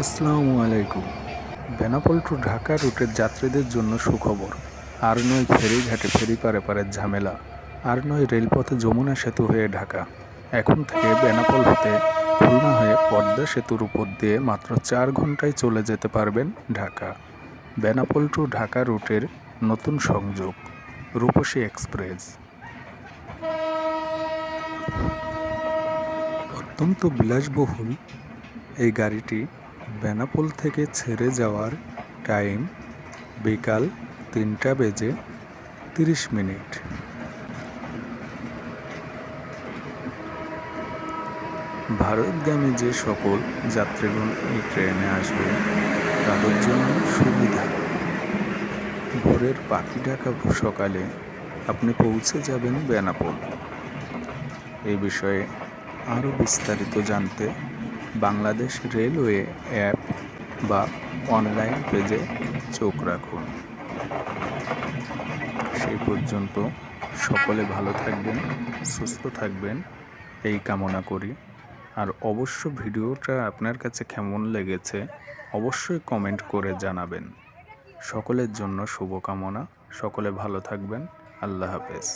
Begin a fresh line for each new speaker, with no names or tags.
আসসালামু আলাইকুম। বেনাপোল টু ঢাকা রুটের যাত্রীদের জন্য সুখবর। আর নয় ফেরিঘাটে ফেরি পারাপারের ঝামেলা, আর নয় রেলপথে যমুনা সেতু হয়ে ঢাকা। এখন থেকে বেনাপোল হতে খুলনা হয়ে পদ্মা সেতুর উপর দিয়ে মাত্র 4 ঘন্টায় চলে যেতে পারবেন ঢাকা। বেনাপোল টু ঢাকা রুটের নতুন সংযোগ রূপসী এক্সপ্রেস। অত্যন্ত বিলাসবহুল এই গাড়িটি বেনাপোল থেকে ছেড়ে যাওয়ার টাইম বিকাল 3:30। ভারতগামী যে সকল যাত্রীগণ এই ট্রেনে আসবে তাদের জন্য সুবিধা। ভোরের পাখি ডাকা সকালে আপনি পৌঁছে যাবেন বেনাপোল। এই বিষয়ে আরও বিস্তারিত জানতে বাংলাদেশ রেলওয়ে অ্যাপ বা অনলাইন পেজে চোখ রাখুন। সেই পর্যন্ত সকলে ভালো থাকবেন, সুস্থ থাকবেন এই কামনা করি। আর অবশ্য ভিডিওটা আপনার কাছে কেমন লেগেছে অবশ্যই কমেন্ট করে জানাবেন। সকলের জন্য শুভকামনা। সকলে ভালো থাকবেন। আল্লাহ হাফেজ।